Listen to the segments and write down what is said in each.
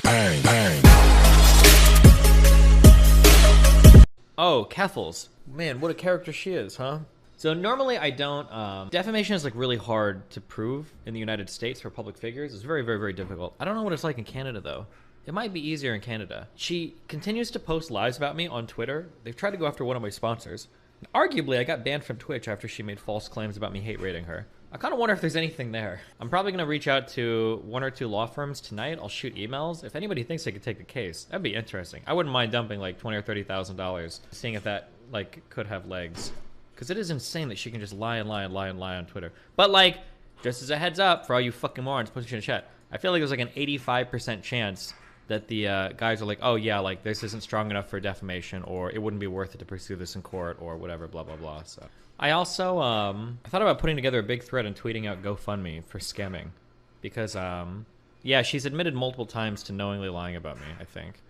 Bang. Oh, Keffals. Man, what a character she is, huh? So normally I don't, defamation is like really hard to prove in the United States for public figures. It's very, very, very difficult. I don't know what it's like in Canada though. It might be easier in Canada. She continues to post lies about me on Twitter. They've tried to go after one of my sponsors. Arguably, I got banned from Twitch after she made false claims about me hate rating her. I kind of wonder if there's anything there. I'm probably going to reach out to one or two law firms tonight. I'll shoot emails. If anybody thinks they could take the case, that'd be interesting. I wouldn't mind dumping like $20,000 or $30,000, seeing if that like could have legs. Because it is insane that she can just lie and lie and lie and lie on Twitter. But like, just as a heads up for all you fucking morons posting in the chat, I feel like there's like an 85% chance that the guys are like, oh yeah, like this isn't strong enough for defamation, or it wouldn't be worth it to pursue this in court, or whatever, blah, blah, blah. So I also, I thought about putting together a big thread and tweeting out GoFundMe for scamming. Because, yeah, she's admitted multiple times to knowingly lying about me, I think.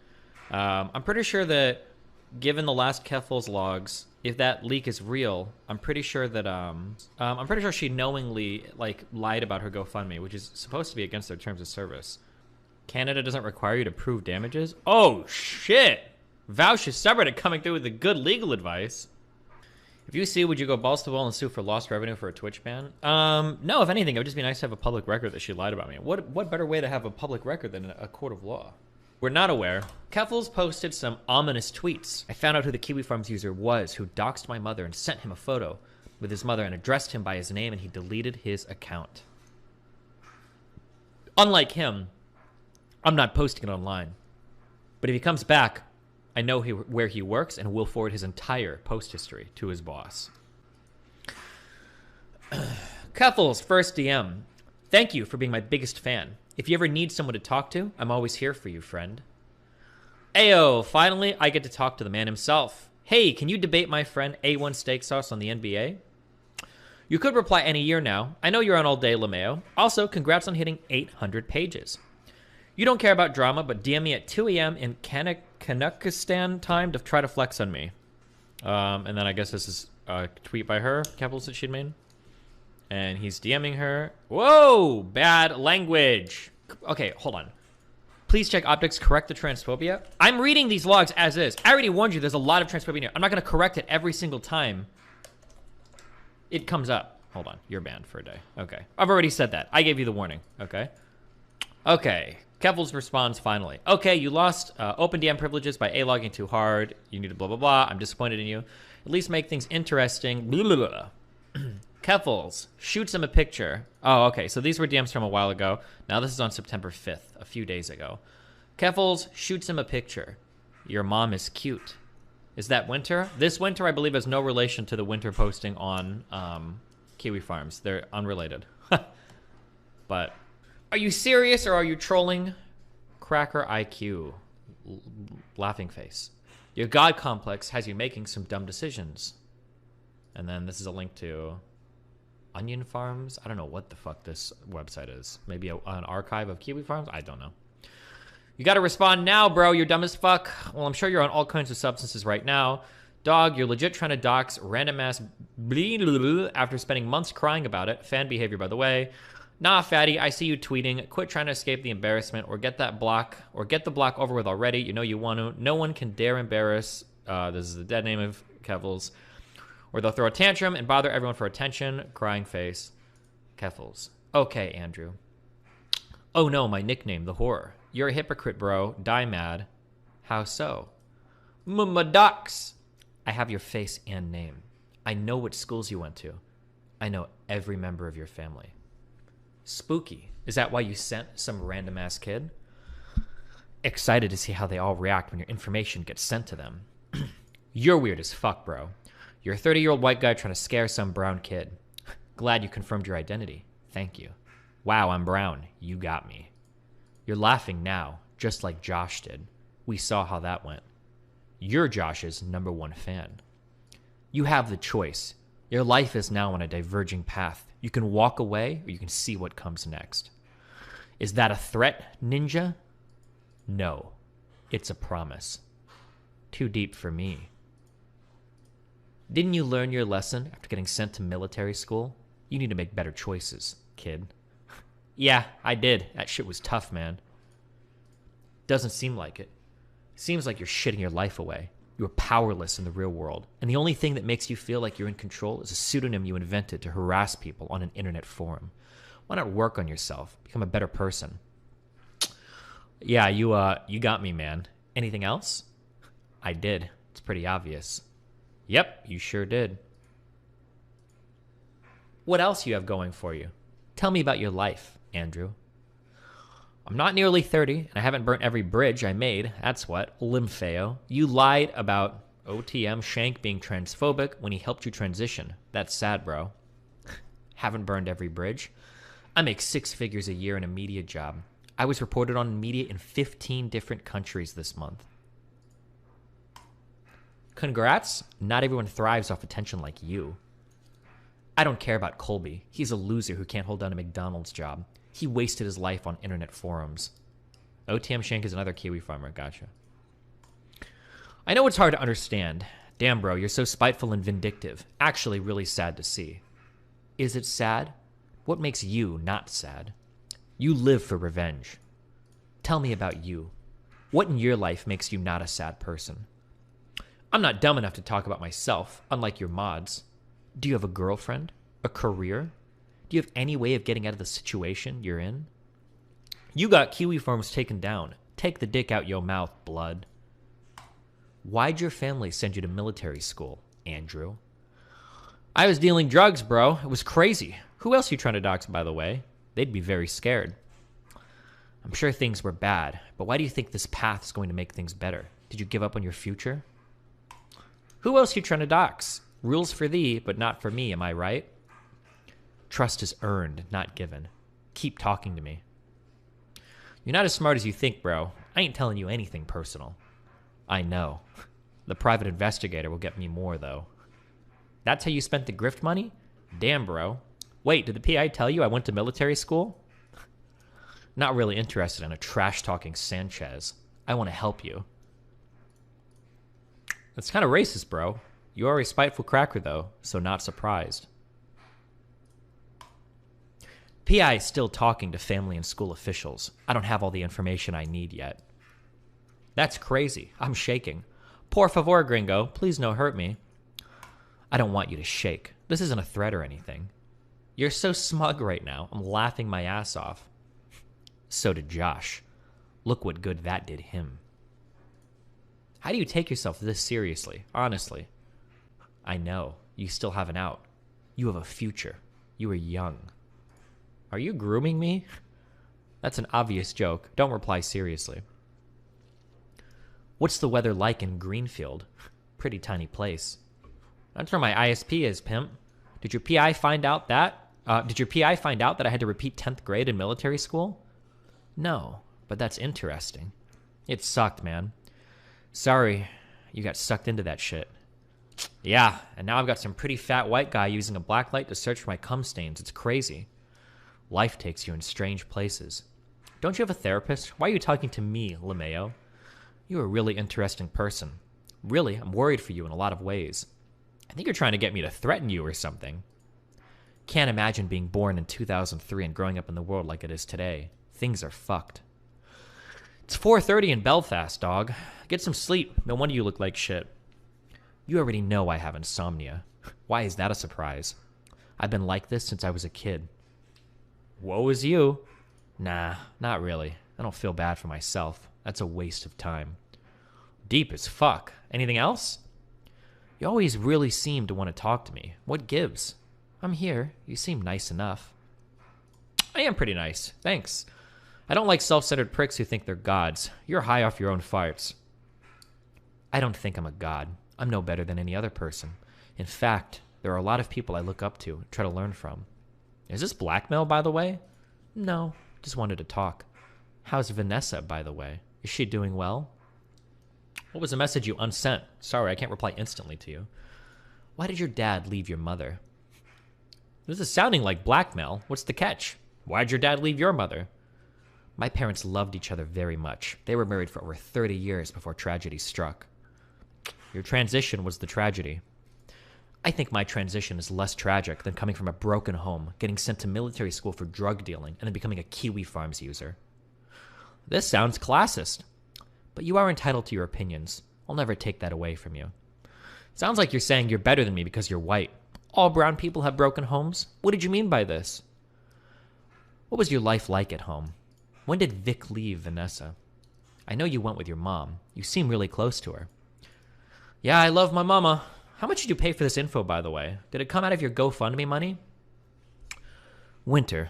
I'm pretty sure that, given the last Keffals logs, if that leak is real, I'm pretty sure that, I'm pretty sure she knowingly, like, lied about her GoFundMe, which is supposed to be against their terms of service. Canada doesn't require you to prove damages? Oh, shit! Vouch is subreddit coming through with the good legal advice. If you sue, would you go balls to the wall and sue for lost revenue for a Twitch ban? No, if anything, it would just be nice to have a public record that she lied about me. What better way to have a public record than a court of law? We're not aware. Keffals posted some ominous tweets. I found out who the Kiwi Farms user was who doxed my mother and sent him a photo with his mother and addressed him by his name, and he deleted his account. Unlike him, I'm not posting it online. But if he comes back, I know where he works and will forward his entire post history to his boss. Keffals, first DM. Thank you for being my biggest fan. If you ever need someone to talk to, I'm always here for you, friend. Ayo, finally, I get to talk to the man himself. Hey, can you debate my friend A1 Steak Sauce on the NBA? You could reply any year now. I know you're on all day, LeMayo. Also, congrats on hitting 800 pages. You don't care about drama, but DM me at 2 a.m. in Kazakhstan time to try to flex on me. And then I guess this is a tweet by her, Keffals, that she'd made. And he's DMing her. Whoa, bad language. Okay, hold on. Please check optics, correct the transphobia. I'm reading these logs as is. I already warned you there's a lot of transphobia in here. I'm not going to correct it every single time it comes up. Hold on, you're banned for a day. Okay, I've already said that. I gave you the warning, okay? Okay. Keffals responds finally. Okay, you lost open DM privileges by A-logging too hard. You need to blah, blah, blah. I'm disappointed in you. At least make things interesting. Blah, blah, blah. Keffals shoots him a picture. Oh, okay. So these were DMs from a while ago. Now this is on September 5th, a few days ago. Keffals shoots him a picture. Your mom is cute. Is that Winter? This Winter, I believe, has no relation to the Winter posting on Kiwi Farms. They're unrelated. But... are you serious or are you trolling? Cracker IQ. Laughing face. Your God complex has you making some dumb decisions. And then this is a link to Onion Farms. I don't know what the fuck this website is. Maybe an archive of Kiwi Farms? I don't know. You gotta respond now, bro. You're dumb as fuck. Well, I'm sure you're on all kinds of substances right now. Dog, you're legit trying to dox random ass after spending months crying about it. Fan behavior, by the way. Nah, fatty, I see you tweeting. Quit trying to escape the embarrassment or get the block over with already. You know you want to. No one can dare embarrass. This is the dead name of Keffals. Or they'll throw a tantrum and bother everyone for attention. Crying face. Keffals. Okay, Andrew. Oh no, my nickname, the horror. You're a hypocrite, bro. Die mad. How so? Madox. I have your face and name. I know what schools you went to. I know every member of your family. Spooky. Is that why you sent some random ass kid? Excited to see how they all react when your information gets sent to them. You're weird as fuck, bro. You're a 30-year-old white guy trying to scare some brown kid. Glad you confirmed your identity. Thank you. Wow, I'm brown. You got me. You're laughing now, just like Josh did. We saw how that went. You're Josh's #1 fan. You have the choice. Your life is now on a diverging path. You can walk away or you can see what comes next. Is that a threat, ninja? No. It's a promise. Too deep for me. Didn't you learn your lesson after getting sent to military school? You need to make better choices, kid. Yeah, I did. That shit was tough, man. Doesn't seem like it. Seems like you're shitting your life away. You are powerless in the real world, and the only thing that makes you feel like you're in control is a pseudonym you invented to harass people on an internet forum. Why not work on yourself? Become a better person. Yeah, you got me, man. Anything else? I did. It's pretty obvious. Yep, you sure did. What else you have going for you? Tell me about your life, Andrew. I'm not nearly 30, and I haven't burnt every bridge I made. That's what. Limfeo. You lied about OTM Shank being transphobic when he helped you transition. That's sad, bro. Haven't burned every bridge. I make 6 figures a year in a media job. I was reported on media in 15 different countries this month. Congrats. Not everyone thrives off attention like you. I don't care about Colby. He's a loser who can't hold down a McDonald's job. He wasted his life on internet forums. OTM Shank is another Kiwi farmer. Gotcha. I know it's hard to understand. Damn, bro, you're so spiteful and vindictive. Actually, really sad to see. Is it sad? What makes you not sad? You live for revenge. Tell me about you. What in your life makes you not a sad person? I'm not dumb enough to talk about myself, unlike your mods. Do you have a girlfriend? A career? Do you have any way of getting out of the situation you're in? You got Kiwi farms taken down. Take the dick out your mouth, blood. Why'd your family send you to military school, Andrew? I was dealing drugs, bro. It was crazy. Who else you trying to dox, by the way? They'd be very scared. I'm sure things were bad, but why do you think this path is going to make things better? Did you give up on your future? Who else you trying to dox? Rules for thee, but not for me, am I right? Trust is earned, not given. Keep talking to me. You're not as smart as you think, bro. I ain't telling you anything personal. I know. The private investigator will get me more, though. That's how you spent the grift money? Damn, bro. Wait, did the PI tell you I went to military school? Not really interested in a trash-talking Sanchez. I want to help you. That's kind of racist, bro. You are a spiteful cracker, though, so not surprised. PI is still talking to family and school officials. I don't have all the information I need yet. That's crazy. I'm shaking. Por favor, gringo. Please no hurt me. I don't want you to shake. This isn't a threat or anything. You're so smug right now. I'm laughing my ass off. So did Josh. Look what good that did him. How do you take yourself this seriously? Honestly. I know. You still have an out. You have a future. You are young. Are you grooming me? That's an obvious joke. Don't reply seriously. What's the weather like in Greenfield? Pretty tiny place. That's where my ISP is, pimp. Did your PI find out that I had to repeat 10th grade in military school? No, but that's interesting. It sucked, man. Sorry, you got sucked into that shit. Yeah, and now I've got some pretty fat white guy using a black light to search for my cum stains. It's crazy. Life takes you in strange places. Don't you have a therapist? Why are you talking to me, LeMayo? You're a really interesting person. Really, I'm worried for you in a lot of ways. I think you're trying to get me to threaten you or something. Can't imagine being born in 2003 and growing up in the world like it is today. Things are fucked. It's 4:30 in Belfast, dog. Get some sleep. No wonder you look like shit. You already know I have insomnia. Why is that a surprise? I've been like this since I was a kid. Woe is you. Nah, not really. I don't feel bad for myself. That's a waste of time. Deep as fuck. Anything else? You always really seem to want to talk to me. What gives? I'm here. You seem nice enough. I am pretty nice. Thanks. I don't like self-centered pricks who think they're gods. You're high off your own farts. I don't think I'm a god. I'm no better than any other person. In fact, there are a lot of people I look up to and try to learn from. Is this blackmail, by the way? No, just wanted to talk. How's Vanessa, by the way? Is she doing well? What was the message you unsent? Sorry, I can't reply instantly to you. Why did your dad leave your mother? This is sounding like blackmail. What's the catch? Why'd your dad leave your mother? My parents loved each other very much. They were married for over 30 years before tragedy struck. Your transition was the tragedy. I think my transition is less tragic than coming from a broken home, getting sent to military school for drug dealing, and then becoming a Kiwi Farms user. This sounds classist, but you are entitled to your opinions. I'll never take that away from you. Sounds like you're saying you're better than me because you're white. All brown people have broken homes? What did you mean by this? What was your life like at home? When did Vic leave Vanessa? I know you went with your mom. You seem really close to her. Yeah, I love my mama. How much did you pay for this info, by the way? Did it come out of your GoFundMe money? Winter,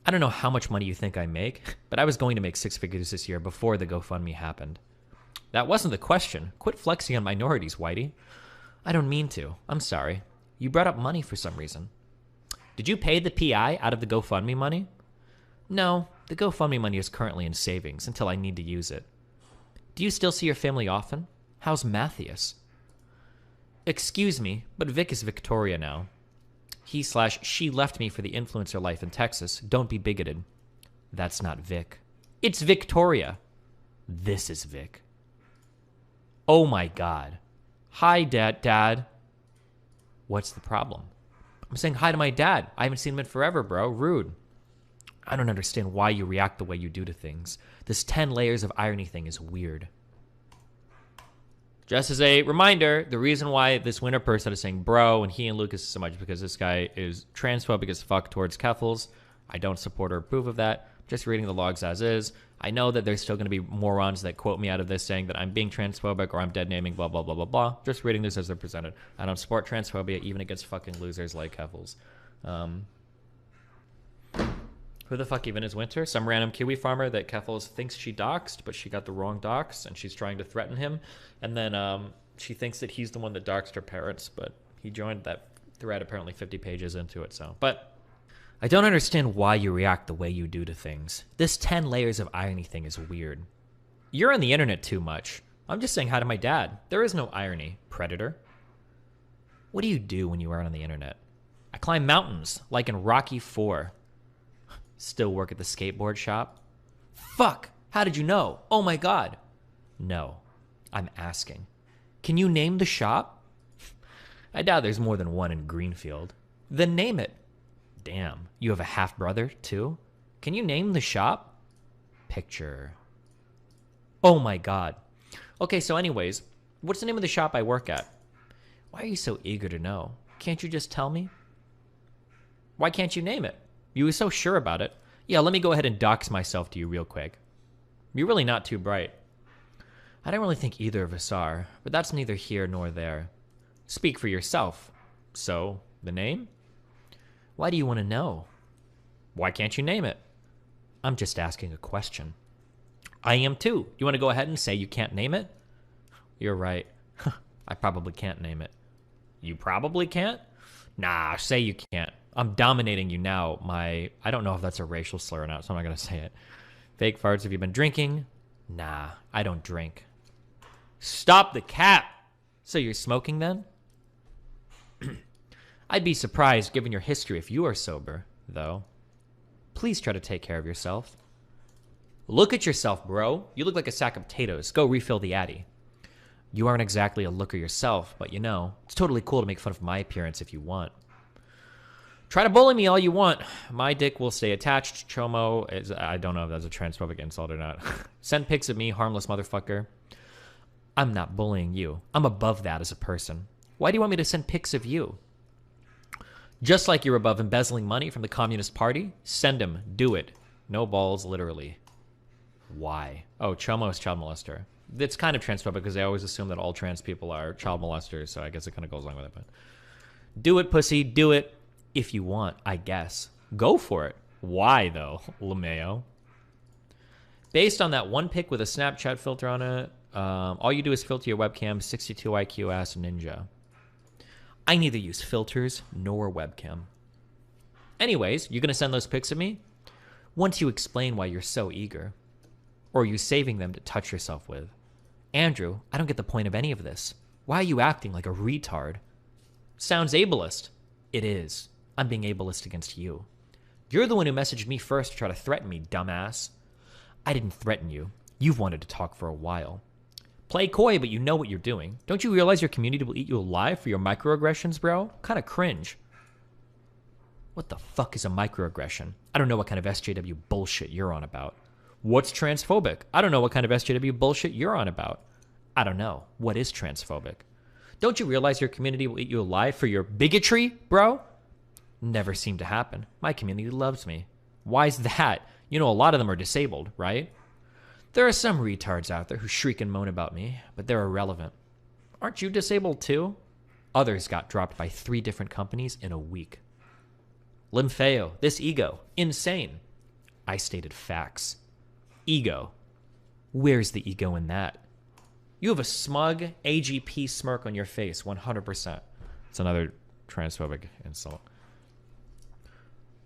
I don't know how much money you think I make, but I was going to make 6 figures this year before the GoFundMe happened. That wasn't the question. Quit flexing on minorities, Whitey. I don't mean to. I'm sorry. You brought up money for some reason. Did you pay the PI out of the GoFundMe money? No, the GoFundMe money is currently in savings until I need to use it. Do you still see your family often? How's Matthias? Excuse me, but Vic is Victoria now. He/she left me for the influencer life in Texas. Don't be bigoted. That's not Vic. It's Victoria. This is Vic. Oh my God. Hi, Dad. What's the problem? I'm saying hi to my dad. I haven't seen him in forever, bro. Rude. I don't understand why you react the way you do to things. This 10 layers of irony thing is weird. Just as a reminder, the reason why this winter person is saying bro and he and Lucas is so much because this guy is transphobic as fuck towards Keffals. I don't support or approve of that. Just reading the logs as is. I know that there's still going to be morons that quote me out of this saying that I'm being transphobic or I'm dead naming blah, blah, blah, blah, blah. Just reading this as they're presented. I don't support transphobia even against fucking losers like Keffals. Who the fuck even is Winter? Some random Kiwi farmer that Keffals thinks she doxed, but she got the wrong dox, and she's trying to threaten him. And then she thinks that he's the one that doxed her parents, but he joined that thread apparently 50 pages into it. So, but I don't understand why you react the way you do to things. This 10 layers of irony thing is weird. You're on the internet too much. I'm just saying hi to my dad. There is no irony, predator. What do you do when you are on the internet? I climb mountains, like in Rocky 4. Still work at the skateboard shop? Fuck! How did you know? Oh my God. No, I'm asking. Can you name the shop? I doubt there's more than one in Greenfield. Then name it. Damn, you have a half-brother, too? Can you name the shop? Picture. Oh my God. Okay, so anyways, what's the name of the shop I work at? Why are you so eager to know? Can't you just tell me? Why can't you name it? You were so sure about it. Yeah, let me go ahead and dox myself to you real quick. You're really not too bright. I don't really think either of us are, but that's neither here nor there. Speak for yourself. So, the name? Why do you want to know? Why can't you name it? I'm just asking a question. I am too. You want to go ahead and say you can't name it? You're right. I probably can't name it. You probably can't? Nah, say you can't. I'm dominating you now. I don't know if that's a racial slur or not, so I'm not going to say it. Fake farts, have you been drinking? Nah, I don't drink. Stop the cap! So you're smoking then? I'd be surprised given your history if you are sober, though. Please try to take care of yourself. Look at yourself, bro. You look like a sack of potatoes. Go refill the Addy. You aren't exactly a looker yourself, but you know, it's totally cool to make fun of my appearance if you want. Try to bully me all you want. My dick will stay attached. Chomo is... I don't know if that's a transphobic insult or not. Send pics of me, harmless motherfucker. I'm not bullying you. I'm above that as a person. Why do you want me to send pics of you? Just like you're above embezzling money from the Communist Party, send him. Do it. No balls, literally. Why? Oh, Chomo is child molester. It's kind of transphobic because they always assume that all trans people are child molesters, so I guess it kind of goes along with it. But do it, pussy. Do it. If you want, I guess. Go for it. Why, though, LeMayo? Based on that one pic with a Snapchat filter on it, all you do is filter your webcam, 62 IQ ass ninja. I neither use filters nor webcam. Anyways, you're going to send those pics of me? Once you explain why you're so eager. Or are you saving them to touch yourself with? Andrew, I don't get the point of any of this. Why are you acting like a retard? Sounds ableist. It is. I'm being ableist against you. You're the one who messaged me first to try to threaten me, dumbass. I didn't threaten you. You've wanted to talk for a while. Play coy, but you know what you're doing. Don't you realize your community will eat you alive for your microaggressions, bro? Kind of cringe. What the fuck is a microaggression? I don't know what kind of SJW bullshit you're on about. What's transphobic? I don't know what kind of SJW bullshit you're on about. I don't know. What is transphobic? Don't you realize your community will eat you alive for your bigotry, bro? Never seemed to happen. My community loves me. Why's that? You know, a lot of them are disabled, right? There are some retards out there who shriek and moan about me, but they're irrelevant. Aren't you disabled too? Others got dropped by 3 different companies in a week. Limfeo, this ego, insane. I stated facts. Ego. Where's the ego in that? You have a smug AGP smirk on your face, 100%. It's another transphobic insult.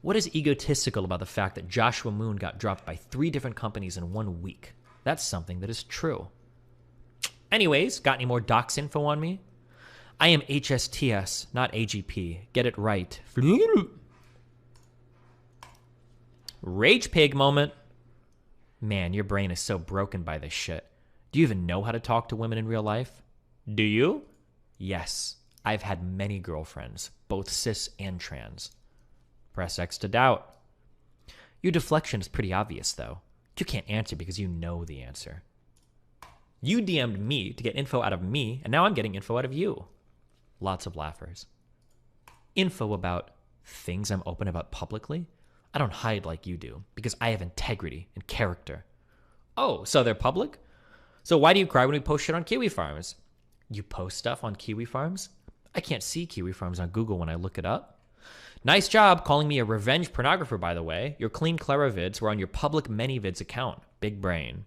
What is egotistical about the fact that Joshua Moon got dropped by 3 different companies in 1 week? That's something that is true. Anyways, got any more docs info on me? I am HSTS, not AGP. Get it right. Rage pig moment. Man, your brain is so broken by this shit. Do you even know how to talk to women in real life? Do you? Yes. I've had many girlfriends, both cis and trans. Press X to doubt. Your deflection is pretty obvious, though. You can't answer because you know the answer. You DM'd me to get info out of me, and now I'm getting info out of you. Lots of laughers. Info about things I'm open about publicly? I don't hide like you do, because I have integrity and character. Oh, so they're public? So why do you cry when we post shit on Kiwi Farms? You post stuff on Kiwi Farms? I can't see Kiwi Farms on Google when I look it up. Nice job calling me a revenge pornographer, by the way. Your clean Clara vids were on your public ManyVids account. Big brain.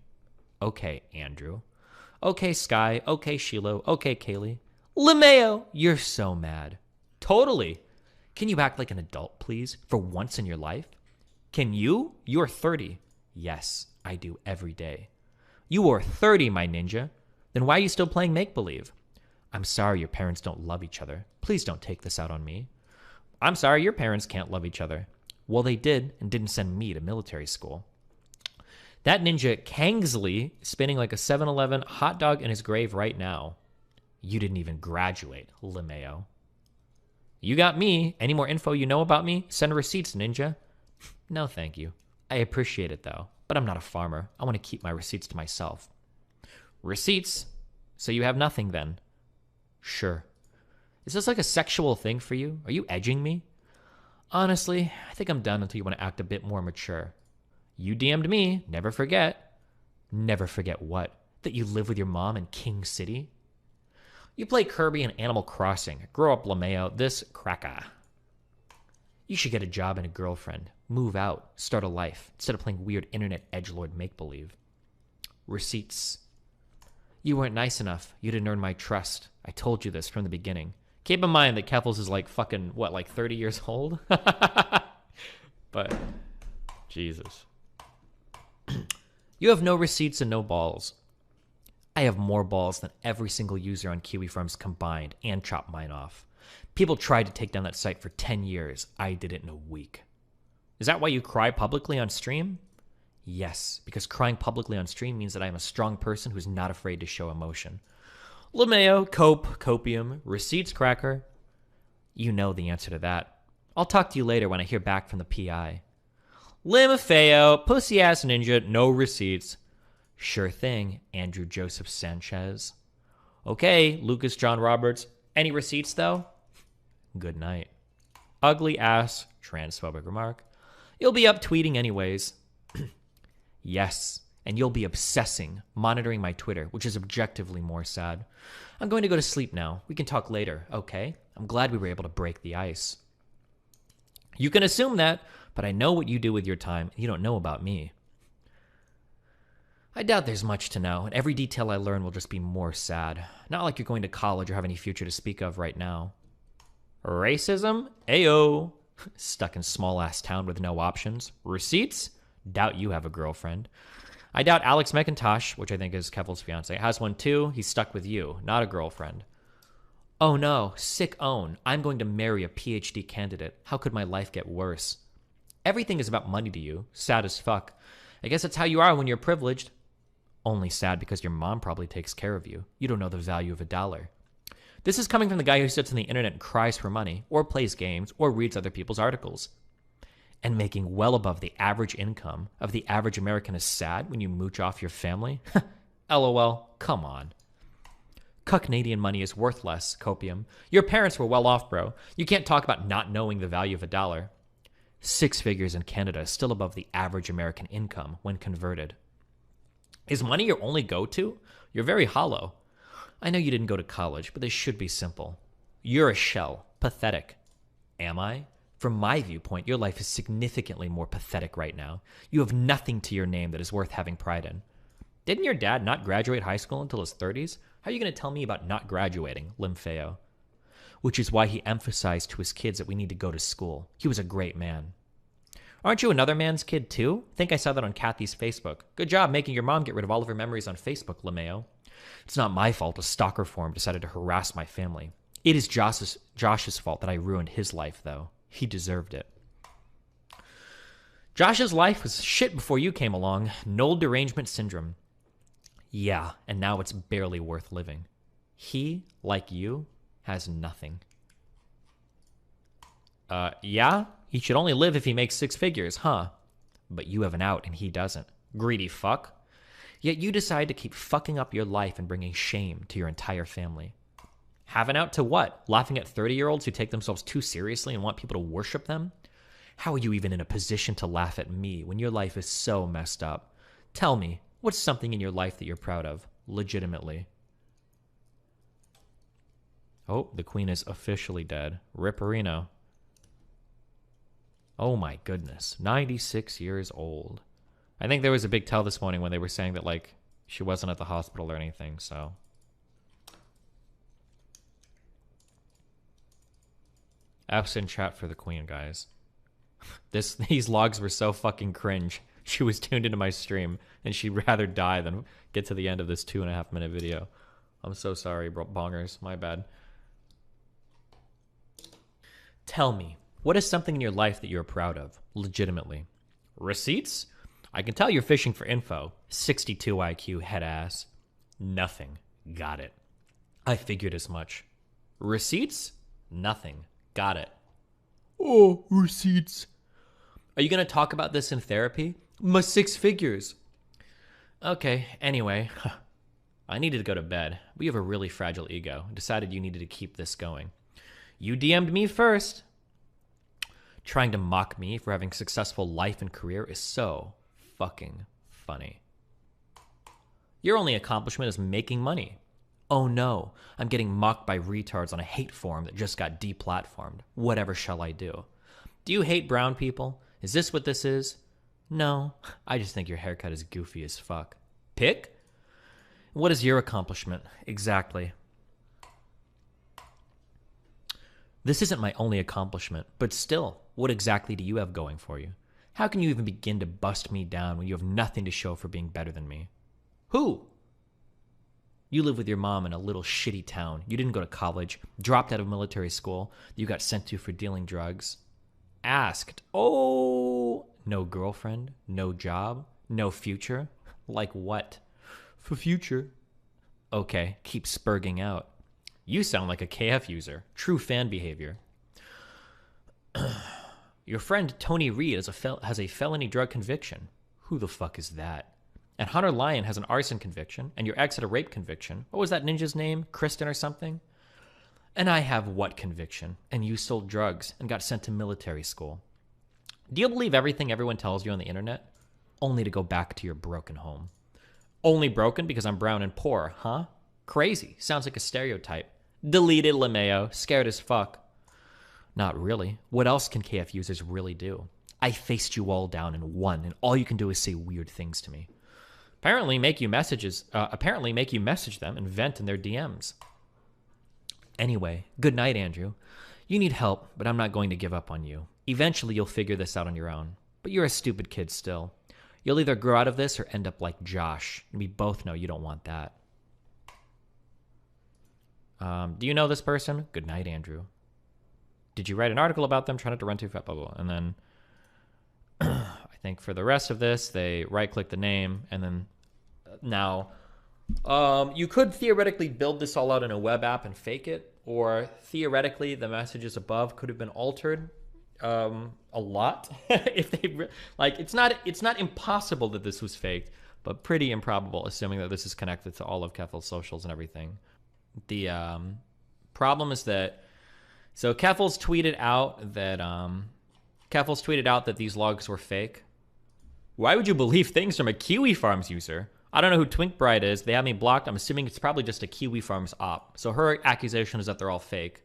Okay, Andrew. Okay, Sky. Okay, Shiloh. Okay, Kaylee. LeMayo, you're so mad. Totally. Can you act like an adult, please, for once in your life? Can you? You're 30. Yes, I do every day. You are 30, my ninja. Then why are you still playing make-believe? I'm sorry your parents don't love each other. Please don't take this out on me. I'm sorry your parents can't love each other. Well, they did and didn't send me to military school. That ninja Kangsley spinning like a 7-Eleven hot dog in his grave right now. You didn't even graduate, LeMayo. You got me. Any more info you know about me? Send receipts, ninja. No, thank you. I appreciate it, though. But I'm not a farmer. I want to keep my receipts to myself. Receipts? So you have nothing, then? Sure. Is this like a sexual thing for you? Are you edging me? Honestly, I think I'm done until you want to act a bit more mature. You DM'd me. Never forget. Never forget what? That you live with your mom in King City? You play Kirby and Animal Crossing. Grow up, LeMayo. This cracker. You should get a job and a girlfriend. Move out. Start a life. Instead of playing weird internet edgelord make-believe. Receipts. You weren't nice enough. You didn't earn my trust. I told you this from the beginning. Keep in mind that Keffals is like fucking, what, like 30 years old? But, Jesus. You have no receipts and no balls. I have more balls than every single user on Kiwi Farms combined and chopped mine off. People tried to take down that site for 10 years. I did it in a week. Is that why you cry publicly on stream? Yes, because crying publicly on stream means that I am a strong person who's not afraid to show emotion. LeMayo, copium, receipts, cracker. You know the answer to that. I'll talk to you later when I hear back from the PI. Limafeo, pussy-ass ninja, no receipts. Sure thing, Andrew Joseph Sanchez. Okay, Lucas John Roberts. Any receipts, though? Good night. Ugly ass, transphobic remark. You'll be up tweeting anyways. Yes, and you'll be obsessing, monitoring my Twitter, which is objectively more sad. I'm going to go to sleep now. We can talk later, okay? I'm glad we were able to break the ice. You can assume that, but I know what you do with your time, and you don't know about me. I doubt there's much to know, and every detail I learn will just be more sad. Not like you're going to college or have any future to speak of right now. Racism? Ayo. Stuck in small-ass town with no options. Receipts? Doubt you have a girlfriend. I doubt Alex McIntosh, which I think is Keffals' fiance, has one too. He's stuck with you, not a girlfriend. Oh no, sick own. I'm going to marry a PhD candidate. How could my life get worse? Everything is about money to you. Sad as fuck. I guess that's how you are when you're privileged. Only sad because your mom probably takes care of you. You don't know the value of $1. This is coming from the guy who sits on the internet and cries for money, or plays games, or reads other people's articles. And making well above the average income of the average American is sad when you mooch off your family? LOL, come on. Canadian money is worth less, copium. Your parents were well off, bro. You can't talk about not knowing the value of $1. 6 figures in Canada is still above the average American income when converted. Is money your only go-to? You're very hollow. I know you didn't go to college, but this should be simple. You're a shell. Pathetic. Am I? From my viewpoint, your life is significantly more pathetic right now. You have nothing to your name that is worth having pride in. Didn't your dad not graduate high school until his 30s? How are you going to tell me about not graduating, Limfeo? Which is why he emphasized to his kids that we need to go to school. He was a great man. Aren't you another man's kid too? I think I saw that on Kathy's Facebook. Good job making your mom get rid of all of her memories on Facebook, LeMayo. It's not my fault a stalker form decided to harass my family. It is Josh's fault that I ruined his life, though. He deserved it. Josh's life was shit before you came along. Null derangement syndrome. Yeah, and now it's barely worth living. He, like you, has nothing. Yeah? He should only live if he makes 6 figures, huh? But you have an out and he doesn't. Greedy fuck. Yet you decide to keep fucking up your life and bringing shame to your entire family. Have an out to what? Laughing at 30-year-olds who take themselves too seriously and want people to worship them? How are you even in a position to laugh at me when your life is so messed up? Tell me, what's something in your life that you're proud of, legitimately? Oh, the queen is officially dead. Ripperino. Oh my goodness, 96 years old. I think there was a big tell this morning when they were saying that, like, she wasn't at the hospital or anything, so. F's in chat for the queen, guys. These logs were so fucking cringe. She was tuned into my stream, and she'd rather die than get to the end of this 2.5-minute video. I'm so sorry, bongers. My bad. Tell me, what is something in your life that you're proud of, legitimately? Receipts? I can tell you're fishing for info. 62 IQ, head ass. Nothing. Got it. I figured as much. Receipts? Nothing. Got it. Oh, receipts. Are you going to talk about this in therapy? My 6 figures. Okay, anyway. I needed to go to bed. We have a really fragile ego. Decided you needed to keep this going. You DM'd me first. Trying to mock me for having a successful life and career is so fucking funny. Your only accomplishment is making money. Oh no, I'm getting mocked by retards on a hate forum that just got deplatformed. Whatever shall I do? Do you hate brown people? Is this what this is? No, I just think your haircut is goofy as fuck. Pick? What is your accomplishment? Exactly. This isn't my only accomplishment, but still, what exactly do you have going for you? How can you even begin to bust me down when you have nothing to show for being better than me? Who? You live with your mom in a little shitty town. You didn't go to college, dropped out of military school that you got sent to for dealing drugs. Asked, oh, no girlfriend, no job, no future? Like what? For future. Okay, keep spurging out. You sound like a KF user. True fan behavior. Your friend Tony Reed has a felony drug conviction. Who the fuck is that? And Hunter Lyon has an arson conviction, and your ex had a rape conviction. What was that ninja's name? Kristen or something? And I have what conviction? And you sold drugs and got sent to military school. Do you believe everything everyone tells you on the internet? Only to go back to your broken home. Only broken because I'm brown and poor, huh? Crazy. Sounds like a stereotype. Deleted, LeMayo. Scared as fuck. Not really. What else can KF users really do? I faced you all down and won, and all you can do is say weird things to me. Apparently make you message them and vent in their DMs. Anyway, good night, Andrew. You need help, but I'm not going to give up on you. Eventually you'll figure this out on your own. But you're a stupid kid still. You'll either grow out of this or end up like Josh. And we both know you don't want that. Do you know this person? Good night, Andrew. Did you write an article about them? Try not to run too fast, blah, blah, blah. And then I think for the rest of this, they right-click the name, and then Now, you could theoretically build this all out in a web app and fake it, or theoretically the messages above could have been altered a lot. If they like, it's not impossible that this was faked, but pretty improbable, assuming that this is connected to all of Keffals' socials and everything. The problem is that Keffals tweeted out that these logs were fake. Why would you believe things from a Kiwi Farms user? I don't know who Twink Bride is. They have me blocked. I'm assuming it's probably just a Kiwi Farms op. So her accusation is that they're all fake.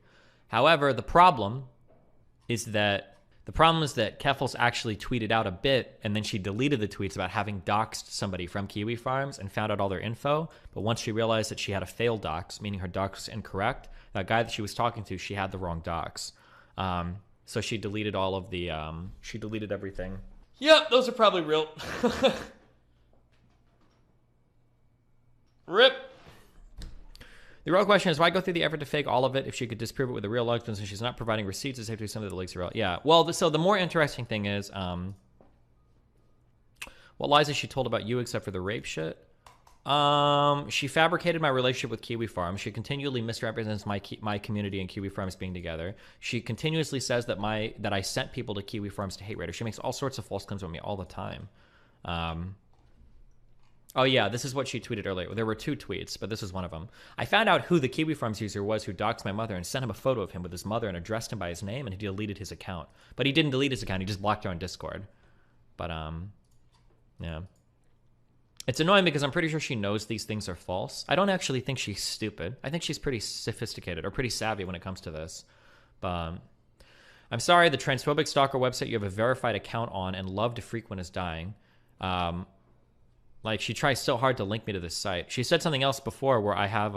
However, the problem is that Keffals actually tweeted out a bit, and then she deleted the tweets about having doxed somebody from Kiwi Farms and found out all their info. But once she realized that she had a failed dox, meaning her dox was incorrect, that guy that she was talking to, she had the wrong dox. So she deleted all of the, she deleted everything. Yep, those are probably real. Rip. The real question is, why go through the effort to fake all of it if she could disprove it with the real logs, since she's not providing receipts? It's safe to assume that the leaks are real. Yeah, well, so the more interesting thing is, what lies has she told about you except for the rape shit? She fabricated my relationship with Kiwi Farms. She continually misrepresents my community and Kiwi Farms being together. She continuously says that I sent people to Kiwi Farms to hate raid her. She makes all sorts of false claims about me all the time. Oh yeah, this is what she tweeted earlier. There were 2 tweets, but this is one of them. I found out who the Kiwi Farms user was who doxed my mother and sent him a photo of him with his mother and addressed him by his name, and he deleted his account. But he didn't delete his account, he just blocked her on Discord. But, yeah. It's annoying because I'm pretty sure she knows these things are false. I don't actually think she's stupid. I think she's pretty sophisticated or pretty savvy when it comes to this. But, I'm sorry, the transphobic stalker website you have a verified account on and love to frequent is dying. Like, she tries so hard to link me to this site. She said something else before where I have,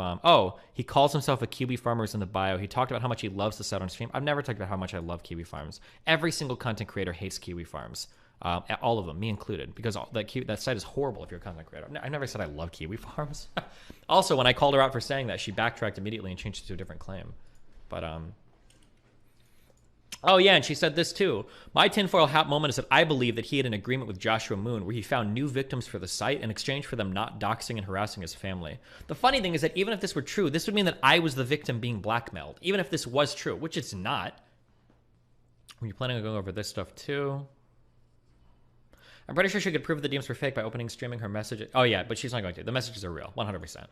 he calls himself a Kiwi Farmer in the bio. He talked about how much he loves the site on stream. I've never talked about how much I love Kiwi Farms. Every single content creator hates Kiwi Farms. All of them, me included, because that site is horrible if you're a content creator. I never said I love Kiwi Farms. Also, when I called her out for saying that, she backtracked immediately and changed it to a different claim. But, oh yeah, and she said this too. My tinfoil hat moment is that I believe that he had an agreement with Joshua Moon where he found new victims for the site in exchange for them not doxing and harassing his family. The funny thing is that even if this were true, this would mean that I was the victim being blackmailed. Even if this was true, which it's not. Were you planning on going over this stuff too? I'm pretty sure she could prove the DMs were fake by streaming her message. Oh yeah, but she's not going to. The messages are real, 100%.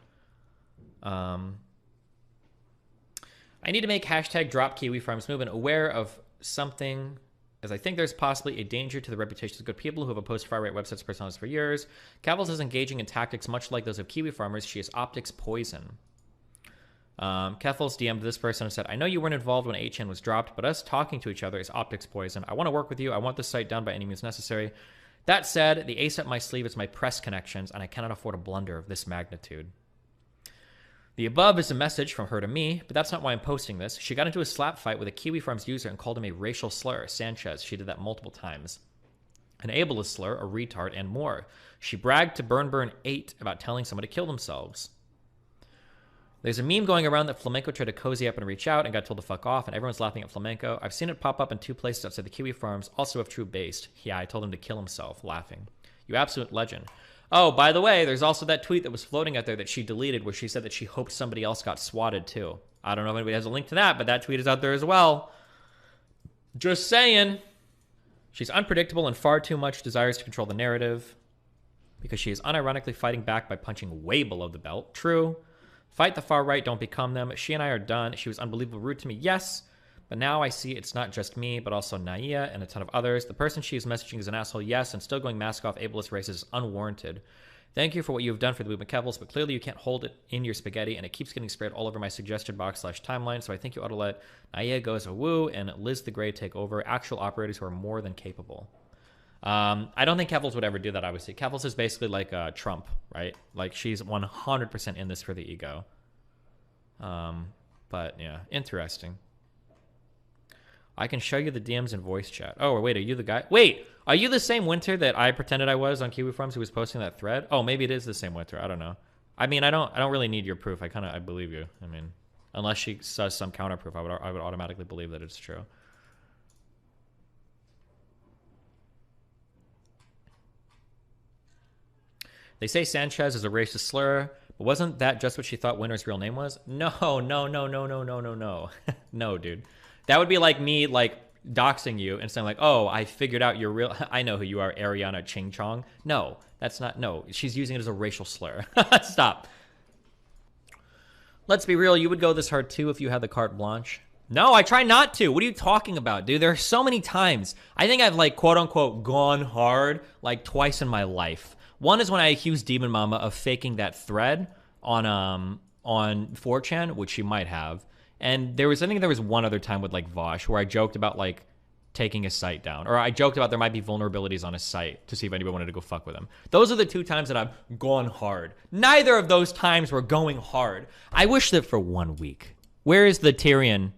I need to make hashtag drop Kiwi Farms movement aware of something, as I think there's possibly a danger to the reputations of good people who have opposed far-right websites and personas for years. Keffals is engaging in tactics much like those of Kiwi Farmers. She is optics poison. Keffals DM'd this person and said, I know you weren't involved when 8chan was dropped, but us talking to each other is optics poison. I want to work with you. I want this site done by any means necessary. That said, the ace up my sleeve is my press connections, and I cannot afford a blunder of this magnitude. The above is a message from her to me, but that's not why I'm posting this. She got into a slap fight with a Kiwi Farms user and called him a racial slur, Sanchez. She did that multiple times. An ableist slur, a retard, and more. She bragged to Burn8 about telling someone to kill themselves. There's a meme going around that Flamenco tried to cozy up and reach out and got told to fuck off, and everyone's laughing at Flamenco. I've seen it pop up in 2 places outside the Kiwi Farms, also of True Based. Yeah, I told him to kill himself, laughing. You absolute legend. Oh, by the way, there's also that tweet that was floating out there that she deleted where she said that she hoped somebody else got swatted too. I don't know if anybody has a link to that, but that tweet is out there as well. Just saying. She's unpredictable and far too much desires to control the narrative because she is unironically fighting back by punching way below the belt. True. Fight the far right, don't become them. She and I are done. She was unbelievably rude to me, yes. But now I see it's not just me, but also Naya and a ton of others. The person she is messaging is an asshole, yes, and still going mask off ableist races is unwarranted. Thank you for what you have done for the movement, Keffals, but clearly you can't hold it in your spaghetti, and it keeps getting spread all over my suggestion box / timeline, so I think you ought to let Naya go as a woo and Liz the Grey take over, actual operators who are more than capable. I don't think Keffals would ever do that, obviously. Keffals is basically like Trump, right? Like, she's 100% in this for the ego. But, yeah, interesting. I can show you the DMs in voice chat. Oh, wait, are you the guy? Wait, are you the same Winter that I pretended I was on Kiwi Farms who was posting that thread? Oh, maybe it is the same Winter. I don't know. I mean, I don't really need your proof. I believe you. I mean, unless she says some counter proof, I would automatically believe that it's true. They say Sanchez is a racist slur, but wasn't that just what she thought Winter's real name was? No, no, no, no, no, no, no, no. No, dude. That would be like me, like, doxing you and saying, like, oh, I figured out your real... I know who you are, Ariana Ching Chong. No, that's not... No, she's using it as a racial slur. Stop. Let's be real. You would go this hard, too, if you had the carte blanche. No, I try not to. What are you talking about, dude? There are so many times. I think I've, like, quote-unquote gone hard, like, twice in my life. One is when I accused Demon Mama of faking that thread on 4chan, which she might have. And I think there was one other time with, like, Vosh, where I joked about, like, taking his site down. Or I joked about there might be vulnerabilities on his site to see if anybody wanted to go fuck with him. Those are the two times that I've gone hard. Neither of those times were going hard. I wish that for 1 week. Where's the Tyrion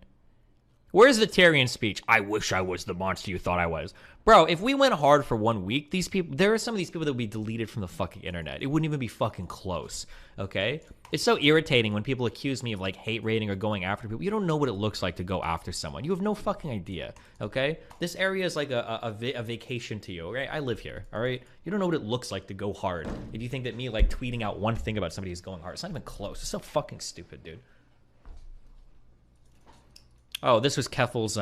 speech? I wish I was the monster you thought I was. Bro, if we went hard for 1 week, there are some of these people that would be deleted from the fucking internet. It wouldn't even be fucking close, okay? It's so irritating when people accuse me of, like, hate rating or going after people. You don't know what it looks like to go after someone. You have no fucking idea, okay? This area is like a vacation to you, okay? I live here, all right? You don't know what it looks like to go hard. If you think that me, like, tweeting out one thing about somebody who's going hard, it's not even close. It's so fucking stupid, dude. Oh, this was Keffals,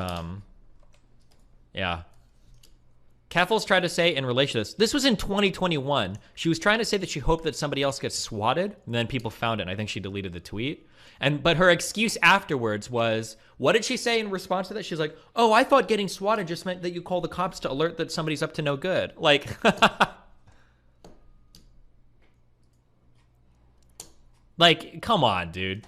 yeah. Keffals tried to say in relation to this was in 2021. She was trying to say that she hoped that somebody else gets swatted, and then people found it, and I think she deleted the tweet. But her excuse afterwards was, what did she say in response to that? She's like, oh, I thought getting swatted just meant that you call the cops to alert that somebody's up to no good. Like, like, come on, dude.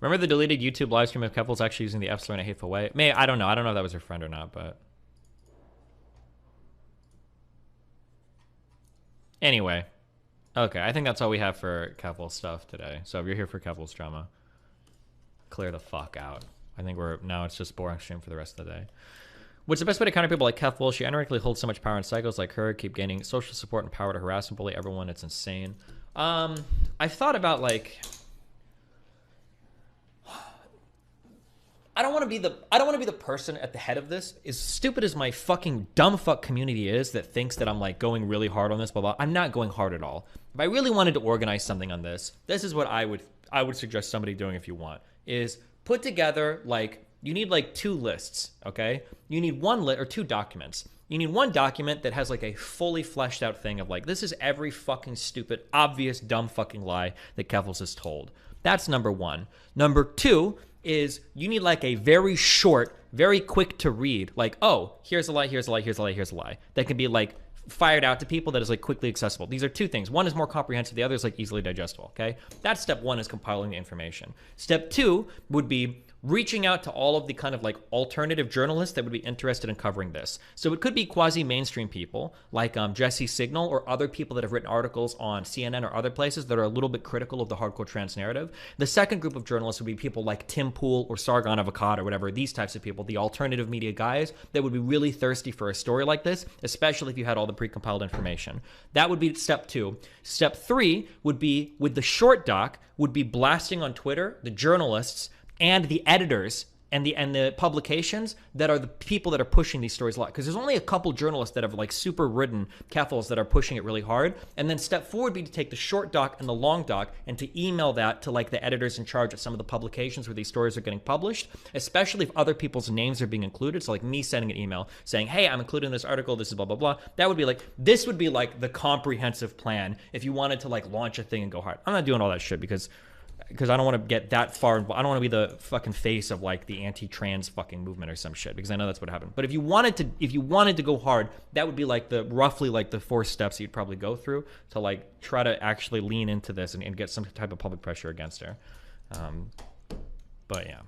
Remember the deleted YouTube live stream of Keffals actually using the F slur in a hateful way? I don't know. I don't know if that was her friend or not, but... Anyway. Okay, I think that's all we have for Keffals stuff today. So if you're here for Keffals drama, clear the fuck out. I think now it's just boring stream for the rest of the day. What's the best way to counter people like Keffals? She indirectly holds so much power in cycles like her, keep gaining social support and power to harass and bully everyone. It's insane. I've thought about, like... I don't want to be the person at the head of this. As stupid as my fucking dumb fuck community is that thinks that I'm, like, going really hard on this, blah, blah. I'm not going hard at all. If I really wanted to organize something on this is what I would suggest somebody doing if you want, is put together, like, you need, like, 2 lists, okay? You need or 2 documents. You need one document that has, like, a fully fleshed out thing of, like, this is every fucking stupid, obvious, dumb fucking lie that Keffals has told. That's number 1. Number 2 is you need, like, a very short, very quick to read, like, oh, here's a lie, here's a lie, here's a lie, here's a lie, that can be, like, fired out to people that is, like, quickly accessible. These are 2 things. One is more comprehensive, the other is, like, easily digestible, okay? That's step 1, is compiling the information. Step 2 would be reaching out to all of the kind of, like, alternative journalists that would be interested in covering this. So it could be quasi-mainstream people like Jesse Signal or other people that have written articles on CNN or other places that are a little bit critical of the hardcore trans narrative. The second group of journalists would be people like Tim Pool or Sargon Avocado or whatever, these types of people, the alternative media guys that would be really thirsty for a story like this, especially if you had all the pre-compiled information. That would be step 2. Step 3 would be, with the short doc, would be blasting on Twitter the journalists and the editors and the publications that are the people that are pushing these stories a lot. Because there's only a couple journalists that have, like, super ridden Keffals that are pushing it really hard. And then step 4 would be to take the short doc and the long doc and to email that to, like, the editors in charge of some of the publications where these stories are getting published, especially if other people's names are being included. So, like, me sending an email saying, hey, I'm including this article, this is blah, blah, blah. That would be, like, this would be, like, the comprehensive plan if you wanted to, like, launch a thing and go hard. I'm not doing all that shit because I don't want to get that far. I don't want to be the fucking face of, like, the anti-trans fucking movement or some shit, because I know that's what happened. But if you wanted to go hard, that would be, like, roughly like the 4 steps you'd probably go through to, like, try to actually lean into this and get some type of public pressure against her. But yeah,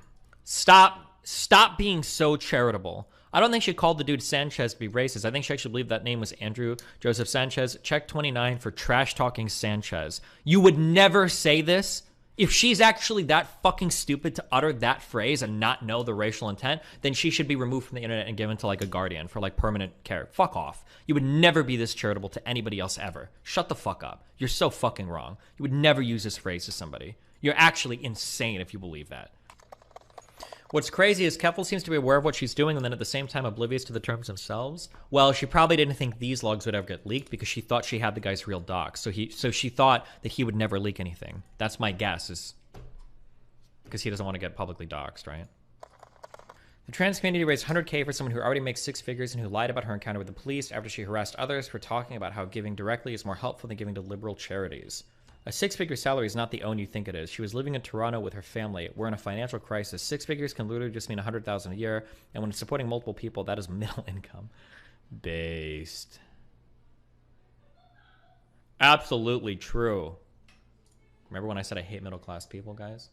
stop being so charitable. I don't think she called the dude Sanchez to be racist. I think she actually believed that name was Andrew Joseph Sanchez. Check 29 for trash talking Sanchez. You would never say this. If she's actually that fucking stupid to utter that phrase and not know the racial intent, then she should be removed from the internet and given to, like, a guardian for, like, permanent care. Fuck off. You would never be this charitable to anybody else ever. Shut the fuck up. You're so fucking wrong. You would never use this phrase to somebody. You're actually insane if you believe that. What's crazy is Keffel seems to be aware of what she's doing and then at the same time oblivious to the terms themselves. Well, she probably didn't think these logs would ever get leaked because she thought she had the guy's real docs. So she thought that he would never leak anything. That's my guess, is because he doesn't want to get publicly doxxed, right? The trans community raised 100K for someone who already makes six figures and who lied about her encounter with the police after she harassed others for talking about how giving directly is more helpful than giving to liberal charities. A six-figure salary is not the own you think it is. She was living in Toronto with her family. We're in a financial crisis. Six figures can literally just mean $100,000 a year, and when supporting multiple people, that is middle income. Based. Absolutely true. Remember when I said I hate middle-class people, guys?